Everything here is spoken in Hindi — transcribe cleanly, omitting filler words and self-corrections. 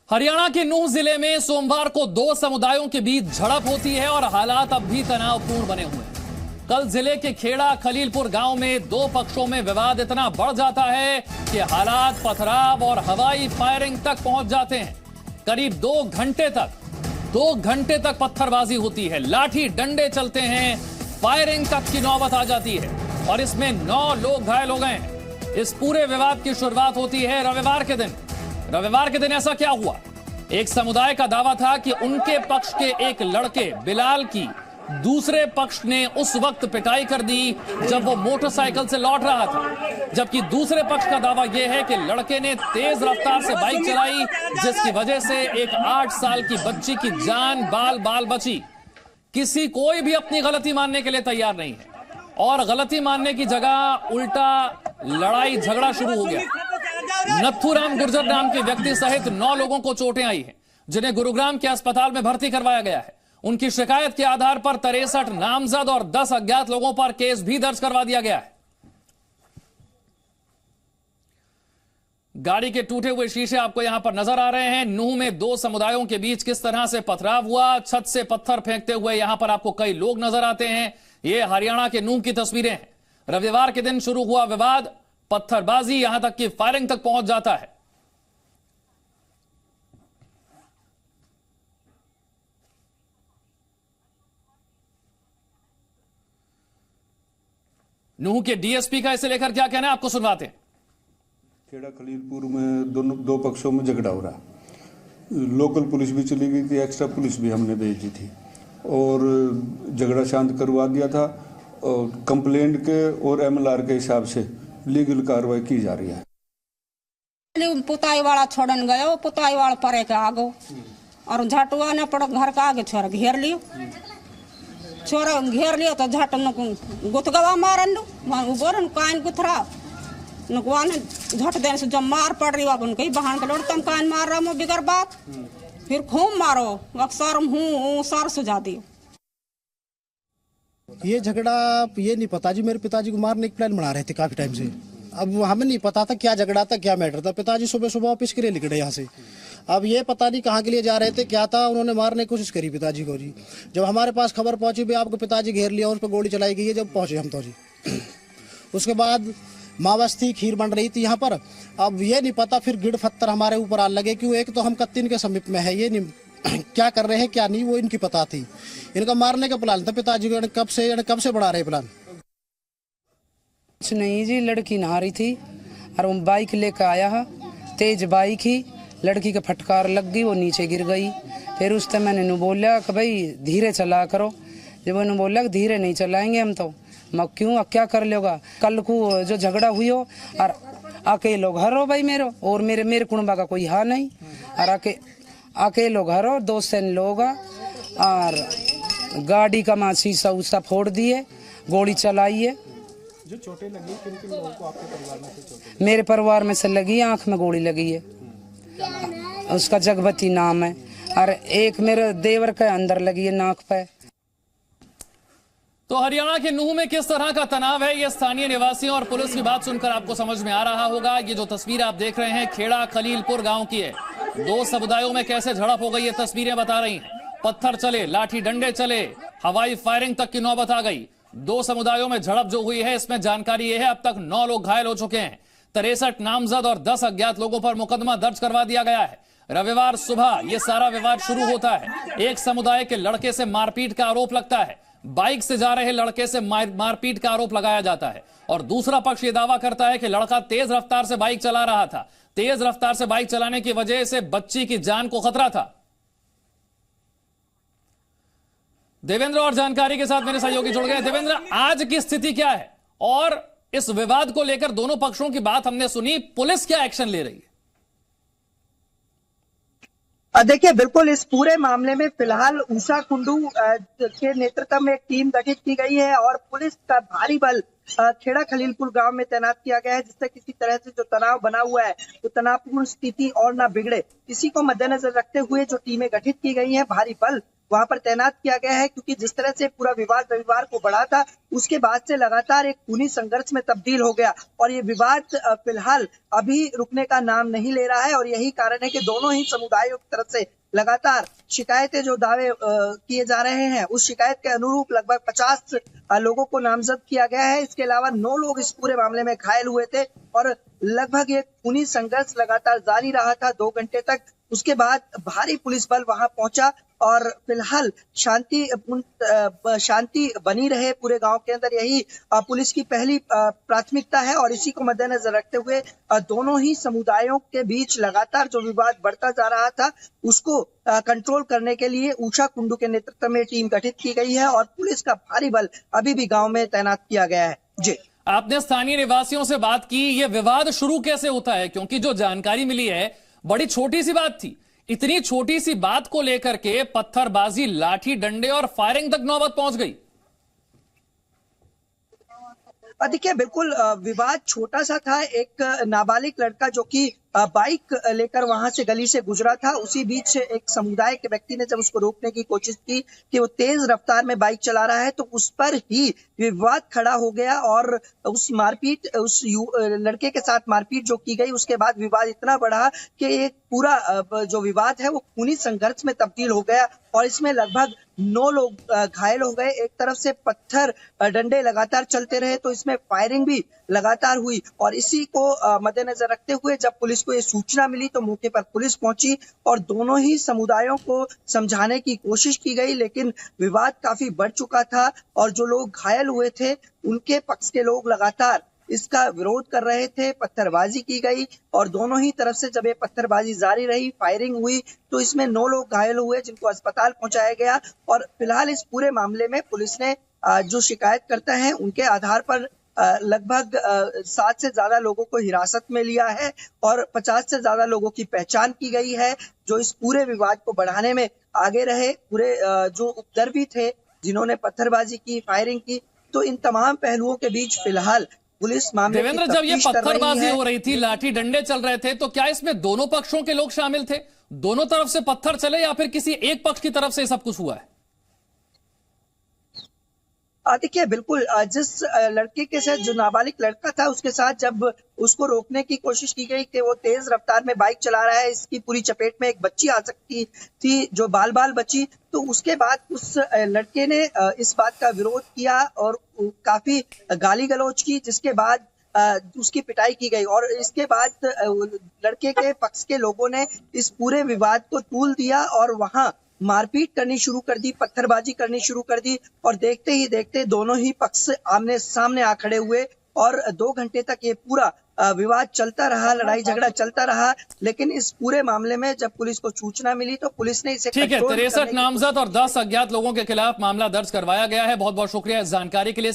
हरियाणा के नूंह जिले में सोमवार को दो समुदायों के बीच झड़प होती है और हालात अब भी तनावपूर्ण बने हुए हैं। कल जिले के खेड़ा खलीलपुर गांव में दो पक्षों में विवाद इतना बढ़ जाता है कि हालात पथराव और हवाई फायरिंग तक पहुंच जाते हैं। करीब 2 घंटे तक पत्थरबाजी होती है, लाठी डंडे चलते हैं, फायरिंग तक की नौबत आ जाती है और इसमें 9 लोग घायल हो गए हैं। इस पूरे विवाद की शुरुआत होती है रविवार के दिन ऐसा क्या हुआ? एक समुदाय का दावा था कि उनके पक्ष के एक लड़के बिलाल की दूसरे पक्ष ने उस वक्त पिटाई कर दी जब वो मोटरसाइकिल से लौट रहा था, जबकि दूसरे पक्ष का दावा यह है कि लड़के ने तेज रफ्तार से बाइक चलाई जिसकी वजह से एक 8 साल की बच्ची की जान बाल बची। कोई भी अपनी गलती मानने के लिए तैयार नहीं है और गलती मानने की जगह उल्टा लड़ाई झगड़ा शुरू हो गया। नथुराम गुर्जर नाम के व्यक्ति सहित 9 लोगों को चोटें आई हैं, जिन्हें गुरुग्राम के अस्पताल में भर्ती करवाया गया है। उनकी शिकायत के आधार पर 63 नामजद और 10 अज्ञात लोगों पर केस भी दर्ज करवा दिया गया है। गाड़ी के टूटे हुए शीशे आपको यहां पर नजर आ रहे हैं। नूंह में 2 समुदायों के बीच किस तरह से पथराव हुआ, छत से पत्थर फेंकते हुए यहां पर आपको कई लोग नजर आते हैं। ये हरियाणा के नूंह की तस्वीरें हैं। रविवार के दिन शुरू हुआ विवाद, पत्थरबाजी यहां तक कि फायरिंग तक पहुंच जाता है। नूंह के डीएसपी का इसे लेकर क्या कहना है, आपको सुनवाते हैं। खेड़ा खलीलपुर में दो पक्षों में झगड़ा हो रहा। लोकल पुलिस भी चली गई थी, एक्स्ट्रा पुलिस भी हमने भेज दी थी और झगड़ा शांत करवा दिया था। और कंप्लेंट के और एमएलआर के हिसाब से लीगल कार्रवाई की जा रही है। पुताई वाला छोड़न गयो, पुताई वाला परे के आगो और झटुआ ने पड़ो घर का आगे छोरा घेर लियो, छोरा घेर लियो तो झट न गुथगवा मारन बोरन कान गुथरा नुकवान झट देने से जब मार पड़ रही अपन कहीं बहान के लड़तम कान मार रहा हूँ बिगर बात, फिर खूब मारो अक्सर हूँ सार सुझा दियो। ये झगड़ा ये नहीं पता जी, मेरे पिताजी को मारने की प्लान बना रहे थे काफी टाइम से। अब हमें नहीं पता था क्या झगड़ा था, क्या मैटर था। पिताजी सुबह ऑफिस के लिए निकले यहाँ से, अब ये पता नहीं कहाँ के लिए जा रहे थे, क्या था। उन्होंने मारने की कोशिश करी पिताजी को जी। जब हमारे पास खबर पहुंची भी आपको पिताजी घेर लिया, उस पर गोली चलाई गई है, जब पहुंचे हम तो जी उसके बाद मावस्ती खीर बन रही थी यहाँ पर। अब ये नहीं पता फिर गिड़ पत्थर हमारे ऊपर आने लगे, क्यों एक तो हम कत्तीन के समीप में है, ये नहीं क्या कर रहे हैं क्या नहीं वो इनकी पता थी। इनका मारने का प्लान था पिताजी को, कब से बढ़ा रहे प्लान। कुछ नहीं जी, लड़की नहा रही थी और वो बाइक लेकर आया, तेज बाइक ही, लड़की का फटकार लग गई, वो नीचे गिर गई। फिर उस टाइम मैंने बोला कि भाई धीरे चला करो। जब उन्होंने बोला कि धीरे नहीं चलाएंगे हम तो, मैं क्यों अब क्या कर लोगा, कल को जो झगड़ा हुई हो और अकेलो घर हो भाई मेरो, और मेरे कुणबा का कोई हाल नहीं, और अकेलो घर हो, 2 लोग और गाड़ी का माँ शीशा उसा फोड़ दिए, गोली चलाई है। जो चोटें लगी किन लोगों को आपके परिवार में से चोटें? मेरे परिवार में से लगी, आंख में गोली लगी है, उसका जगवती नाम है, और एक मेरे देवर के अंदर लगी है नाक पे। तो हरियाणा के नूंह में किस तरह का तनाव है, ये स्थानीय निवासियों और पुलिस की बात सुनकर आपको समझ में आ रहा होगा। ये जो तस्वीर आप देख रहे हैं खेड़ा खलीलपुर गांव की है। 2 समुदायों में कैसे झड़प हो गई, ये तस्वीरें बता रही हैं। पत्थर चले, लाठी डंडे चले, हवाई फायरिंग तक की नौबत आ गई। 2 समुदायों में झड़प जो हुई है, इसमें जानकारी यह है अब तक 9 लोग घायल हो चुके हैं। 63 नामजद और 10 अज्ञात लोगों पर मुकदमा दर्ज करवा दिया गया है। रविवार सुबह यह सारा विवाद शुरू होता है। एक समुदाय के लड़के से मारपीट का आरोप लगता है, बाइक से जा रहे लड़के से मारपीट का आरोप लगाया जाता है और दूसरा पक्ष यह दावा करता है कि लड़का तेज रफ्तार से बाइक चला रहा था, तेज रफ्तार से बाइक चलाने की वजह से बच्ची की जान को खतरा था। देवेंद्र और जानकारी के साथ मेरे सहयोगी जुड़ गए। देवेंद्र, आज की स्थिति क्या है और इस विवाद को लेकर दोनों पक्षों की बात हमने सुनी, पुलिस क्या एक्शन ले रही है? देखिए, बिल्कुल इस पूरे मामले में फिलहाल उषा कुंडू के नेतृत्व में एक टीम गठित की गई है और पुलिस का भारी बल खेड़ा खलीलपुर गांव में तैनात किया गया है, जिससे किसी तरह से जो तनाव बना हुआ है तो तनावपूर्ण स्थिति और ना बिगड़े, इसी को मद्देनजर रखते हुए जो टीमें गठित की गई हैं, भारी बल वहां पर तैनात किया गया है। क्योंकि जिस तरह से पूरा विवाद रविवार को बढ़ा था, उसके बाद से लगातार एक खूनी संघर्ष में तब्दील हो गया और ये विवाद फिलहाल अभी रुकने का नाम नहीं ले रहा है। और यही कारण है कि दोनों ही समुदायों की तरफ से लगातार शिकायतें जो दावे किए जा रहे हैं, उस शिकायत के अनुरूप लगभग 50 लोगों को नामजद किया गया है। इसके अलावा 9 लोग इस पूरे मामले में घायल हुए थे और लगभग ये खूनी संघर्ष लगातार जारी रहा था 2 घंटे तक। उसके बाद भारी पुलिस बल वहां पहुंचा और फिलहाल शांति बनी रहे पूरे गांव के अंदर, यही पुलिस की पहली प्राथमिकता है। और इसी को मद्देनजर रखते हुए दोनों ही समुदायों के बीच लगातार जो विवाद बढ़ता जा रहा था, उसको कंट्रोल करने के लिए ऊषा कुंडू के नेतृत्व में टीम गठित की गई है और पुलिस का भारी बल अभी भी गाँव में तैनात किया गया है। जी, आपने स्थानीय निवासियों से बात की, ये विवाद शुरू कैसे होता है? क्योंकि जो जानकारी मिली है बड़ी छोटी सी बात थी, इतनी छोटी सी बात को लेकर के पत्थरबाजी, लाठी डंडे और फायरिंग तक नौबत पहुंच गई। देखिए, बिल्कुल विवाद छोटा सा था। एक नाबालिग लड़का जो कि बाइक लेकर वहां से गली से गुजरा था, उसी बीच एक समुदाय के व्यक्ति ने जब उसको रोकने की कोशिश की कि वो तेज रफ्तार में बाइक चला रहा है, तो उस पर ही विवाद खड़ा हो गया और उस लड़के के साथ मारपीट जो की गई, उसके बाद विवाद इतना बढ़ा कि एक पूरा जो विवाद है वो खूनी संघर्ष में तब्दील हो गया और इसमें लगभग 9 लोग घायल हो गए। एक तरफ से पत्थर डंडे लगातार चलते रहे तो इसमें फायरिंग भी लगातार हुई और इसी को मद्देनजर रखते हुए जब पुलिस को ये सूचना मिली तो मौके पर पुलिस पहुंची और दोनों ही समुदायों को समझाने की कोशिश की गई, लेकिन विवाद काफी बढ़ चुका था और जो लोग घायल हुए थे उनके पक्ष के लोग लगातार इसका विरोध कर रहे थे। पत्थरबाजी की गई और दोनों ही तरफ से जब ये पत्थरबाजी जारी रही, फायरिंग हुई, तो इसमें 9 लोग घायल हुए जिनको अस्पताल पहुंचाया गया। और फिलहाल इस पूरे मामले में पुलिस ने जो शिकायतकर्ता हैं उनके आधार पर लगभग 7 से ज्यादा लोगों को हिरासत में लिया है और 50 से ज्यादा लोगों की पहचान की गई है जो इस पूरे विवाद को बढ़ाने में आगे रहे। पूरे जो उपद्रवी थे जिन्होंने पत्थरबाजी की, फायरिंग की, तो इन तमाम पहलुओं के बीच फिलहाल पुलिस मामले की देवेंद्र, जब ये तफ्तीश कर रही पत्थरबाजी है। हो रही थी, लाठी डंडे चल रहे थे, तो क्या इसमें दोनों पक्षों के लोग शामिल थे? दोनों तरफ से पत्थर चले या फिर किसी एक पक्ष की तरफ से सब कुछ हुआ है? देखिए, बिल्कुल जिस लड़के के साथ, जो नाबालिग लड़का था, उसके साथ जब उसको रोकने की कोशिश की गई कि वो तेज रफ्तार में बाइक चला रहा है, इसकी पूरी चपेट में एक बच्ची आ सकती थी जो बाल बची, तो उसके बाद उस लड़के ने इस बात का विरोध किया और काफी गाली गलौज की, जिसके बाद उसकी पिटाई की गई और इसके बाद लड़के के पक्ष के लोगों ने इस पूरे विवाद को तूल दिया और वहां मारपीट करनी शुरू कर दी, पत्थरबाजी करनी शुरू कर दी और देखते ही देखते दोनों ही पक्ष आमने सामने आ खड़े हुए और 2 घंटे तक ये पूरा विवाद चलता रहा, लड़ाई झगड़ा चलता रहा। लेकिन इस पूरे मामले में जब पुलिस को सूचना मिली तो पुलिस ने इसे ठीक है, 63 नामजद और 10 अज्ञात लोगों के खिलाफ मामला दर्ज करवाया गया है। बहुत बहुत शुक्रिया इस जानकारी के लिए।